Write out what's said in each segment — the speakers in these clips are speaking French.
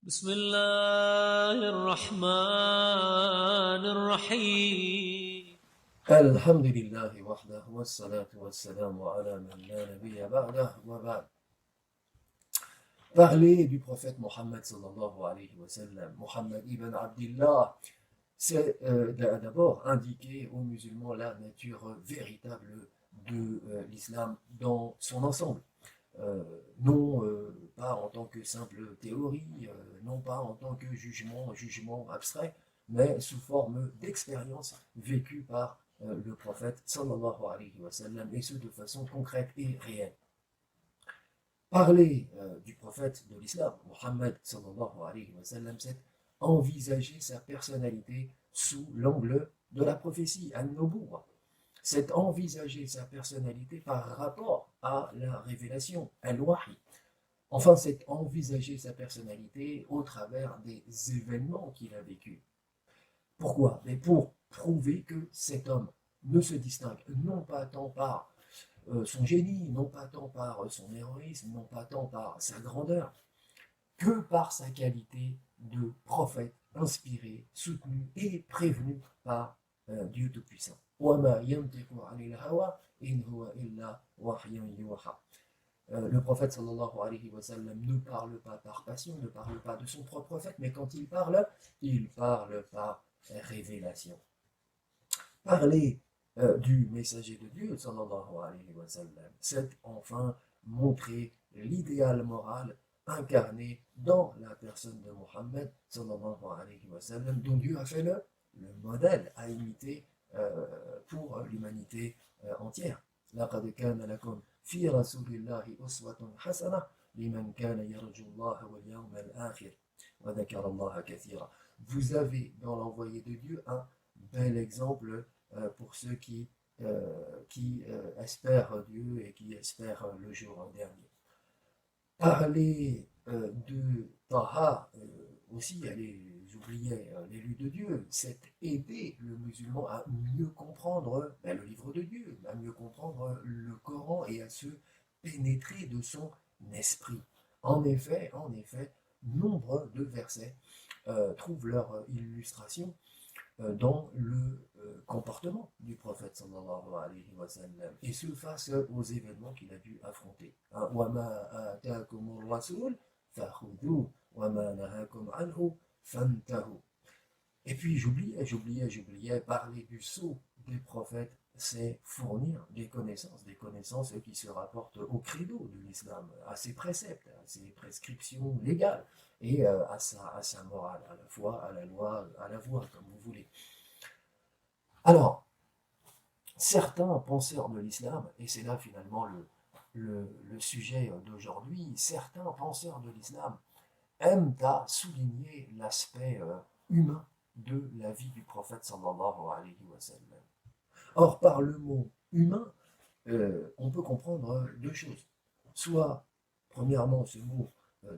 بسم الله الرحمن الرحيم. الحمد لله وحده والصلاة والسلام على من لا نبي بعده وبعد. Parler du prophète Mohammed sallallahu alayhi wa sallam, Mohammed ibn Abdillah, c'est d'abord indiquer aux musulmans la nature véritable de l'islam dans son ensemble. Non pas en tant que simple théorie, non pas en tant que jugement abstrait, mais sous forme d'expérience vécue par le prophète sallallahu alayhi wa sallam, et ce de façon concrète et réelle. Parler du prophète de l'islam, Mohammed sallallahu alayhi wa sallam, c'est envisager sa personnalité sous l'angle de la prophétie, an-nubuwwa. C'est envisager sa personnalité par rapport à la révélation, al-wahi. Enfin, c'est envisager sa personnalité au travers des événements qu'il a vécus. Pourquoi? Mais pour prouver que cet homme ne se distingue non pas tant par son génie, non pas tant par son héroïsme, non pas tant par sa grandeur, que par sa qualité de prophète inspiré, soutenu et prévenu par Dieu Tout-Puissant. Le prophète sallallahu alayhi wa sallam ne parle pas par passion, ne parle pas de son propre prophète, mais quand il parle par révélation. Parler du messager de Dieu, sallallahu alayhi wa sallam, c'est enfin montrer l'idéal moral incarné dans la personne de Mohammed, sallallahu alayhi wa sallam, dont Dieu a fait le modèle à imiter pour l'humanité entière. لقد كان لكم في رسول الله أسوة حسنة لمن كان يرجو الله واليوم الآخر وذكر الله كثيرا. Vous avez dans l'envoyé de Dieu un bel exemple pour ceux qui espèrent Dieu et qui espèrent le jour dernier. Parler de Taha aussi, j'oubliais l'élu de Dieu, c'est aider le musulman à mieux comprendre le livre de Dieu, à mieux comprendre le Coran et à se pénétrer de son esprit. En effet, nombre de versets trouvent leur illustration dans le comportement du prophète sallallahu alayhi wa sallam, et ce face aux événements qu'il a dû affronter. وَمَا آتَاكُمُ الرَّسُولُ فَخُذُوهُ وَمَا نَهَاكُمْ عَنْهُ فَانْتَهُوا. Et puis j'oubliais, parler du sceau des prophètes, c'est fournir des connaissances qui se rapportent au credo de l'islam, à ses préceptes, à ses prescriptions légales, et à sa morale, à la foi, à la loi, à la voie, comme vous voulez. Alors, certains penseurs de l'islam, et c'est là finalement le sujet d'aujourd'hui, certains penseurs de l'islam aiment à souligner l'aspect humain de la vie du prophète sallallahu alayhi wa sallam. Or, par le mot humain, on peut comprendre deux choses. Soit, premièrement, ce mot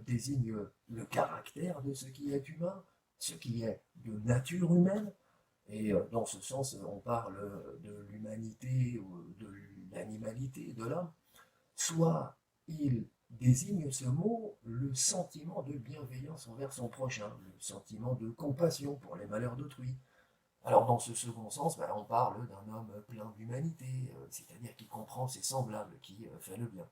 désigne le caractère de ce qui est humain, ce qui est de nature humaine, et dans ce sens, on parle de l'humanité ou de l'animalité de l'homme. Soit il désigne ce mot le sentiment de bienveillance envers son prochain, le sentiment de compassion pour les malheurs d'autrui. Alors dans ce second sens, on parle d'un homme plein d'humanité, c'est-à-dire qui comprend ses semblables, qui fait le bien.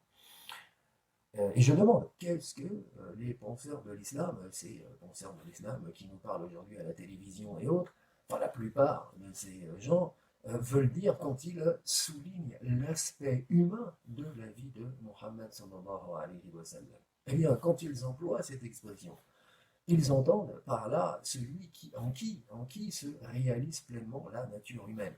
Et je demande, qu'est-ce que les penseurs de l'islam, ces penseurs de l'islam qui nous parlent aujourd'hui à la télévision et autres, enfin la plupart de ces gens, veulent dire quand ils soulignent l'aspect humain de la vie de Mohammed sallallahu alayhi wa sallam? Eh bien, quand ils emploient cette expression, ils entendent par là celui en qui se réalise pleinement la nature humaine.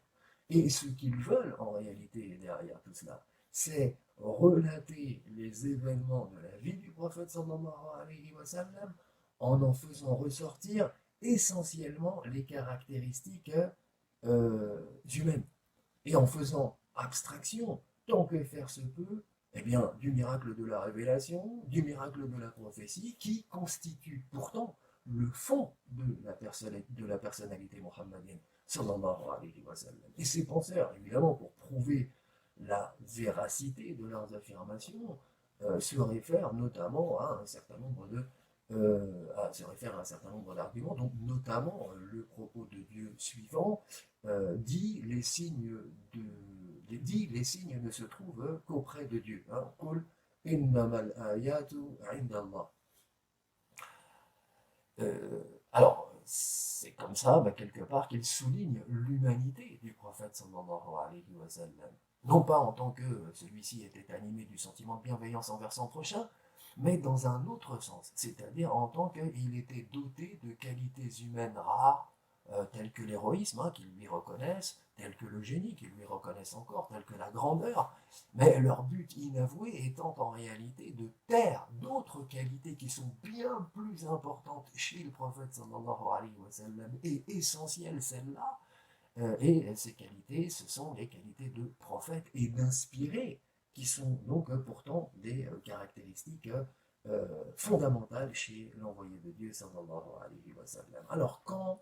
Et ce qu'ils veulent en réalité derrière tout cela, c'est relater les événements de la vie du prophète sallallahu alayhi wa sallam en faisant ressortir essentiellement les caractéristiques humaines, et en faisant abstraction, tant que faire se peut, eh bien, du miracle de la révélation, du miracle de la prophétie, qui constitue pourtant le fond de la personnalité mohammedienne, sallallahu alayhi wa sallam. Et ces penseurs, évidemment, pour prouver la véracité de leurs affirmations, se réfèrent notamment à un certain nombre de se réfère à un certain nombre d'arguments, donc notamment le propos de Dieu suivant dit les signes ne se trouvent qu'auprès de Dieu. Hein. Qul innamal ayatu indallah. Alors, c'est comme ça, quelque part, qu'il souligne l'humanité du prophète sallallahu alayhi wa sallam. Non pas en tant que celui-ci était animé du sentiment de bienveillance envers son prochain, mais dans un autre sens, c'est-à-dire en tant qu'il était doté de qualités humaines rares, telles que l'héroïsme, hein, qu'ils lui reconnaissent, telles que le génie, qu'ils lui reconnaissent encore, telles que la grandeur, mais leur but inavoué étant en réalité de taire d'autres qualités qui sont bien plus importantes chez le prophète sallallahu alayhi wa sallam et essentielles celles-là. Et ces qualités, ce sont les qualités de prophète et d'inspiré, qui sont donc pourtant des caractéristiques fondamentales chez l'envoyé de Dieu sallallahu alayhi wa sallam. Alors quand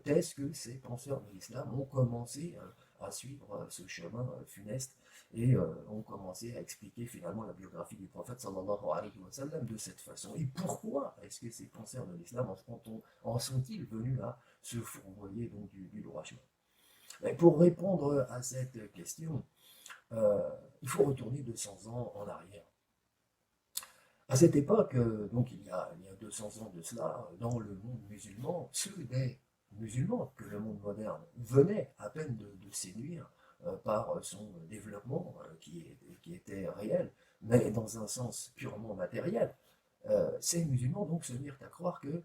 est-ce que ces penseurs de l'islam ont commencé à suivre ce chemin funeste et ont commencé à expliquer finalement la biographie du prophète sallallahu alayhi wa sallam de cette façon? Et pourquoi est-ce que ces penseurs de l'islam en sont-ils venus à se fourvoyer donc du droit chemin? Mais pour répondre à cette question, il faut retourner 200 ans en arrière. À cette époque, donc il y a 200 ans de cela, dans le monde musulman, ceux des musulmans que le monde moderne venait à peine de séduire par son développement qui était réel, mais dans un sens purement matériel, ces musulmans donc se mirent à croire que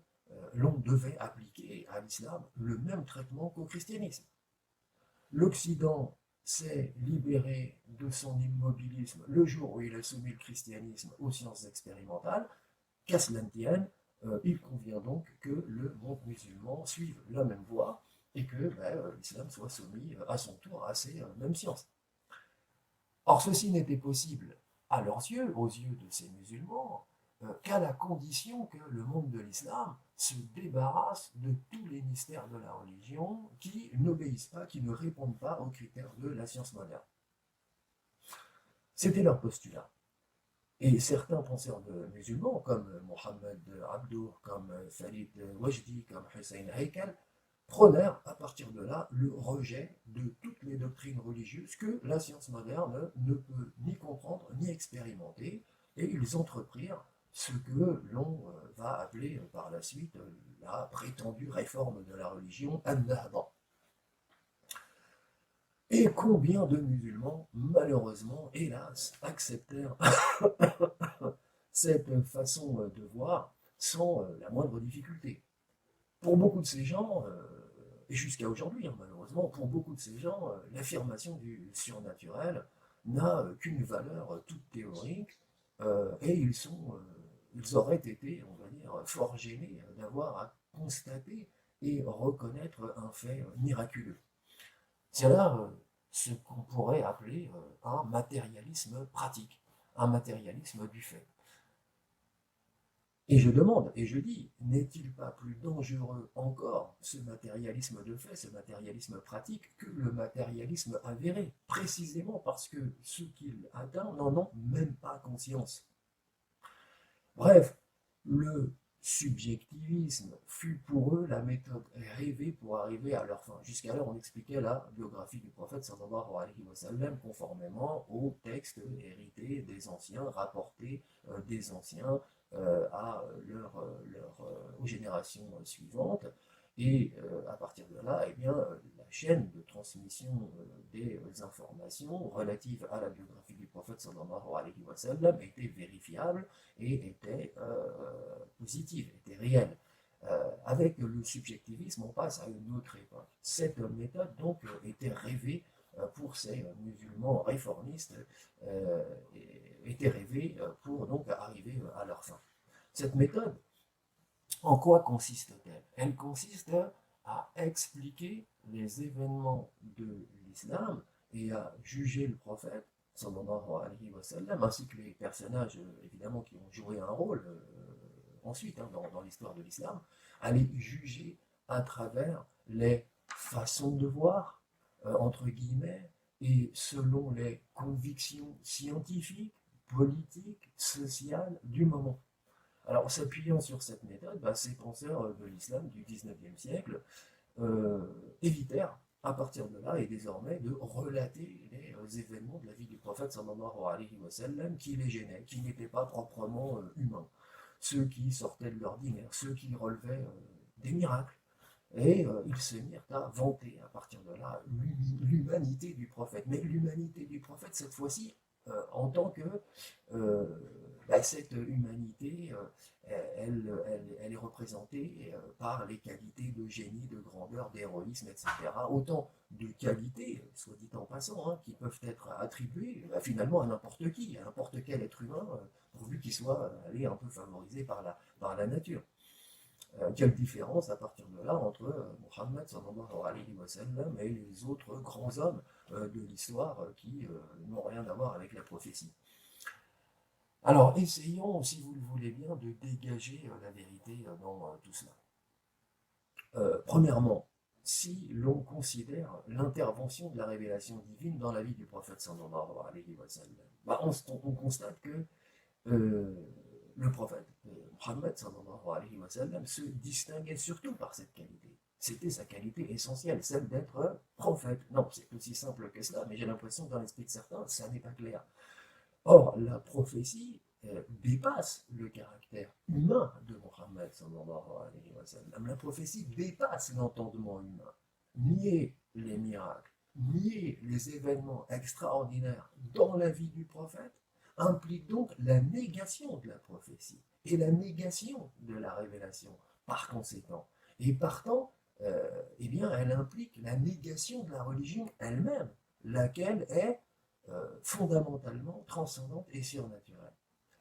l'on devait appliquer à l'islam le même traitement qu'au christianisme. L'Occident s'est libéré de son immobilisme le jour où il a soumis le christianisme aux sciences expérimentales. Qu'à cela ne tienne, il convient donc que le monde musulman suive la même voie et que l'islam soit soumis à son tour à ces mêmes sciences. Or, ceci n'était possible à leurs yeux, aux yeux de ces musulmans, qu'à la condition que le monde de l'islam se débarrasse de tous les mystères de la religion qui n'obéissent pas, qui ne répondent pas aux critères de la science moderne. C'était leur postulat. Et certains penseurs musulmans, comme Mohammed Abdour, comme Farid Wajdi, comme Hussein Haykal, prônèrent à partir de là le rejet de toutes les doctrines religieuses que la science moderne ne peut ni comprendre ni expérimenter, et ils entreprirent ce que l'on va appeler par la suite la prétendue réforme de la religion, An-Nahda. Et combien de musulmans, malheureusement, hélas, acceptèrent cette façon de voir sans la moindre difficulté. Pour beaucoup de ces gens, et jusqu'à aujourd'hui, hein, malheureusement, pour beaucoup de ces gens, l'affirmation du surnaturel n'a qu'une valeur toute théorique, et ils auraient été, on va dire, fort gênés d'avoir à constater et reconnaître un fait miraculeux. C'est là ce qu'on pourrait appeler un matérialisme pratique, un matérialisme du fait. Et je demande, et je dis, n'est-il pas plus dangereux encore ce matérialisme de fait, ce matérialisme pratique, que le matérialisme avéré, précisément parce que ceux qu'il atteint n'en ont même pas conscience. Bref, le subjectivisme fut pour eux la méthode rêvée pour arriver à leur fin. Jusqu'alors, on expliquait la biographie du prophète sallallahu alayhi wa sallam conformément aux textes hérités des anciens, rapportés des anciens aux générations suivantes. Et à partir de là, eh bien, la chaîne de transmission des informations relatives à la biographie du prophète sallallahu alayhi wa sallam était vérifiable et était positive, était réelle. Avec le subjectivisme, on passe à une autre époque. Cette méthode, donc, était rêvée pour ces musulmans réformistes, était rêvée pour donc arriver à leur fin. Cette méthode, en quoi consiste-t-elle? Elle consiste à expliquer les événements de l'islam et à juger le prophète, sallallahu alayhi wa sallam, ainsi que les personnages, évidemment, qui ont joué un rôle ensuite dans l'histoire de l'islam, à les juger à travers les façons de voir, entre guillemets, et selon les convictions scientifiques, politiques, sociales du moment. Alors, en s'appuyant sur cette méthode, ces penseurs de l'islam du 19e siècle évitèrent à partir de là et désormais de relater les événements de la vie du prophète sallallahu alayhi wa sallam qui les gênaient, qui n'étaient pas proprement humains, ceux qui sortaient de l'ordinaire, ceux qui relevaient des miracles. Et ils se mirent à vanter à partir de là l'humanité du prophète. Mais l'humanité du prophète, cette fois-ci, en tant que cette humanité, elle est représentée par les qualités de génie, de grandeur, d'héroïsme, etc. Autant de qualités, soit dit en passant, qui peuvent être attribuées finalement à n'importe qui, à n'importe quel être humain, pourvu qu'il soit allé un peu favorisé par la nature. Quelle différence à partir de là entre Mohammed sallallahu alayhi wa sallam et les autres grands hommes de l'histoire qui n'ont rien à voir avec la prophétie. Alors, essayons, si vous le voulez bien, de dégager la vérité dans tout cela. Premièrement, si l'on considère l'intervention de la révélation divine dans la vie du prophète sallallahu alayhi wa sallam, on constate que le prophète Mohammed sallallahu alayhi wa sallam se distinguait surtout par cette qualité. C'était sa qualité essentielle, celle d'être prophète. Non, c'est aussi simple que cela, mais j'ai l'impression que dans l'esprit de certains, ça n'est pas clair. Or, la prophétie dépasse le caractère humain de Mohammed sallallahu alayhi wa sallam. La prophétie dépasse l'entendement humain. Nier les miracles, nier les événements extraordinaires dans la vie du prophète implique donc la négation de la prophétie et la négation de la révélation par conséquent. Et partant, elle implique la négation de la religion elle-même, laquelle est fondamentalement transcendante et surnaturelle.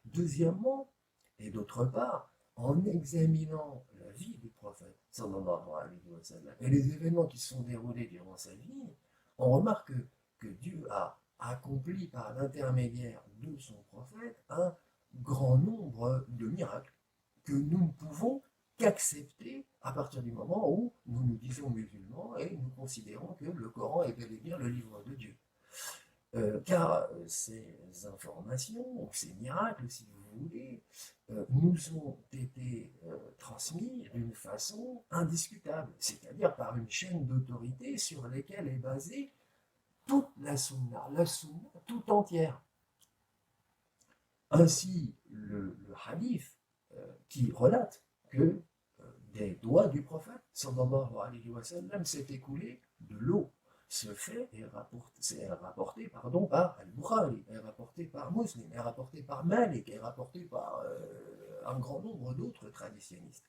Deuxièmement, et d'autre part, en examinant la vie du prophète, sallallahu alayhi wa sallam, et les événements qui se sont déroulés durant sa vie, on remarque que Dieu a accompli par l'intermédiaire de son prophète un grand nombre de miracles que nous ne pouvons qu'accepter à partir du moment où nous nous disons musulmans et nous considérons que le Coran est bel et bien le livre de Dieu. Car ces informations, ces miracles, si vous voulez, nous ont été transmis d'une façon indiscutable, c'est-à-dire par une chaîne d'autorité sur laquelle est basée toute la sunna tout entière. Ainsi, le hadith qui relate que des doigts du prophète, sallallahu alayhi wa sallam, s'est écoulé de l'eau. Ce fait est rapporté par Al-Bukhari, est rapporté par Muslim, est rapporté par Malik, est rapporté par un grand nombre d'autres traditionnistes.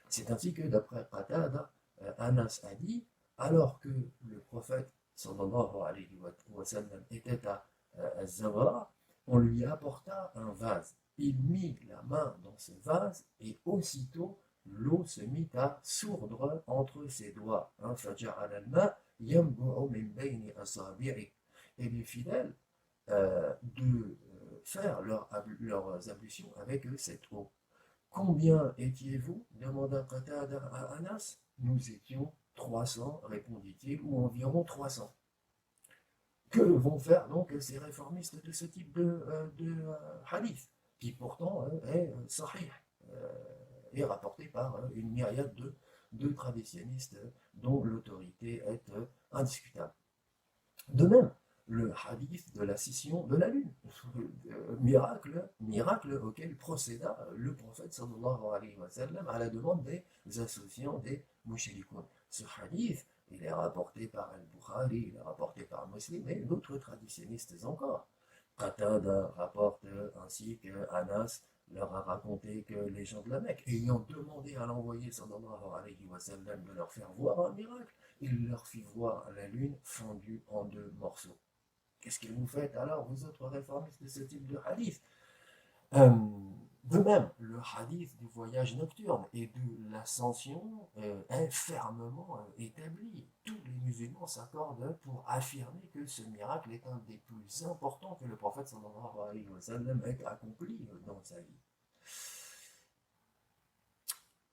C'est ainsi que, d'après Qatada, Anas a dit, alors que le prophète sallallahu alayhi wa sallam était à Zawra, on lui apporta un vase. Il mit la main dans ce vase et aussitôt l'eau se mit à sourdre entre ses doigts. Et les fidèles de faire leurs ablutions avec cette eau. Combien étiez-vous demanda Qatada à Anas. Nous étions 300, répondit-il, ou environ 300. Que vont faire donc ces réformistes de ce type de hadith, qui pourtant est sahih, est rapporté par une myriade de traditionnistes dont l'autorité est indiscutable. De même, le hadith de la scission de la lune, miracle auquel procéda le prophète sallallahu alayhi wa sallam à la demande des associants des mushrikoun. Ce hadith, il est rapporté par Al-Bukhari, il est rapporté par Muslim et d'autres traditionnistes encore. Qatada rapporte ainsi que Anas leur a raconté que les gens de la Mecque, ayant demandé à l'envoyé sallallahu alayhi wa sallam de leur faire voir un miracle, il leur fit voir la lune fendue en 2 morceaux. Qu'est-ce que vous faites alors, vous autres réformistes de ce type de hadith? De même, le hadith du voyage nocturne et de l'ascension est fermement établi. Tous les musulmans s'accordent pour affirmer que ce miracle est un des plus importants que le prophète sallallahu alayhi wa sallam ait accompli dans sa vie.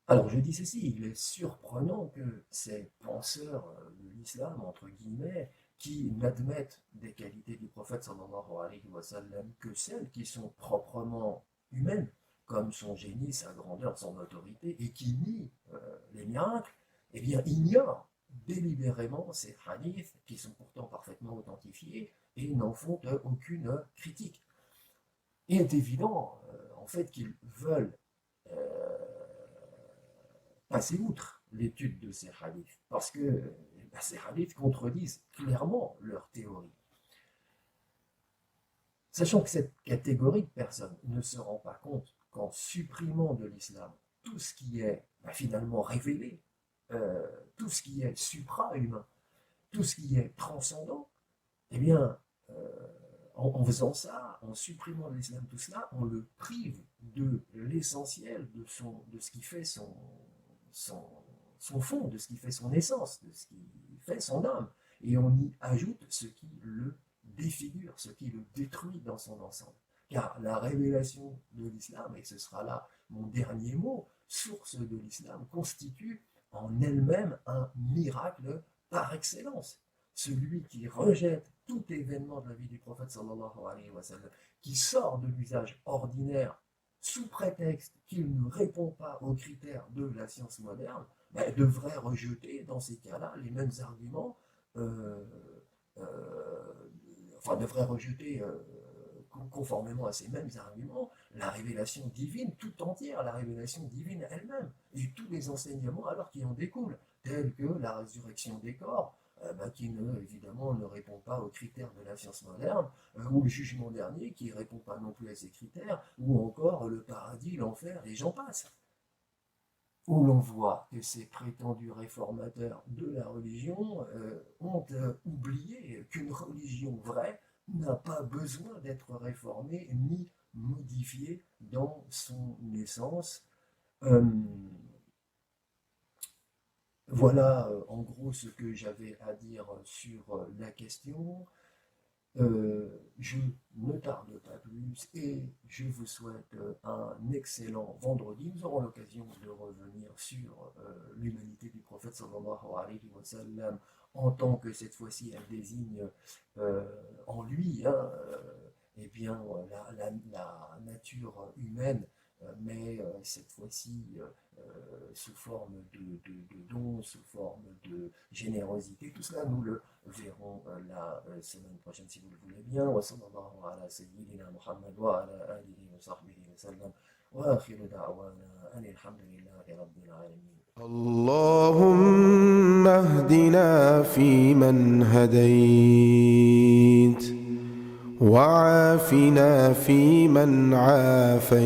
Alors je dis ceci, il est surprenant que ces penseurs de l'islam, entre guillemets, qui n'admettent des qualités du prophète sallallahu alayhi wa sallam que celles qui sont proprement humaines, comme son génie, sa grandeur, son autorité, et qui nie les miracles, eh bien, ignore délibérément ces hadiths qui sont pourtant parfaitement authentifiés et n'en font aucune critique. Il est évident, en fait, qu'ils veulent euh, passer outre l'étude de ces hadiths, parce que ces hadiths contredisent clairement leur théorie. Sachant que cette catégorie de personnes ne se rend pas compte qu'en supprimant de l'islam tout ce qui est finalement révélé, tout ce qui est supra-humain, tout ce qui est transcendant, eh bien, en faisant ça, en supprimant de l'islam tout cela, on le prive de l'essentiel de ce qui fait son fond, de ce qui fait son essence, de ce qui fait son âme. Et on y ajoute ce qui le défigure, ce qui le détruit dans son ensemble. Car la révélation de l'islam, et ce sera là mon dernier mot, source de l'islam, constitue en elle-même un miracle par excellence. Celui qui rejette tout événement de la vie du prophète sallallahu alayhi wa sallam, qui sort de l'usage ordinaire sous prétexte qu'il ne répond pas aux critères de la science moderne, devrait rejeter dans ces cas-là les mêmes arguments, devrait rejeter conformément à ces mêmes arguments, la révélation divine tout entière, la révélation divine elle-même, et tous les enseignements alors qui en découlent, tels que la résurrection des corps, qui évidemment ne répond pas aux critères de la science moderne, ou le jugement dernier qui ne répond pas non plus à ces critères, ou encore le paradis, l'enfer, et j'en passe. Où l'on voit que ces prétendus réformateurs de la religion ont oublié qu'une religion vraie n'a pas besoin d'être réformée ni modifiée dans son essence. Voilà en gros ce que j'avais à dire sur la question. Je ne tarde pas plus et je vous souhaite un excellent vendredi. Nous aurons l'occasion de revenir sur l'humanité du prophète sallallahu alayhi wa sallam en tant que cette fois-ci elle désigne en lui eh bien, la nature humaine, mais cette fois-ci sous forme de dons, sous forme de générosité. Tout cela, nous le verrons la semaine prochaine, si vous le voulez bien. Wa sallallahu ala sayyidina Muhammad wa ala alihi wa sahbihi wa sallam. Wa akhiru da'wana anil hamdulillahi rabbil alamin. اللهم اهدنا فيمن هديت وعافنا فيمن عافيت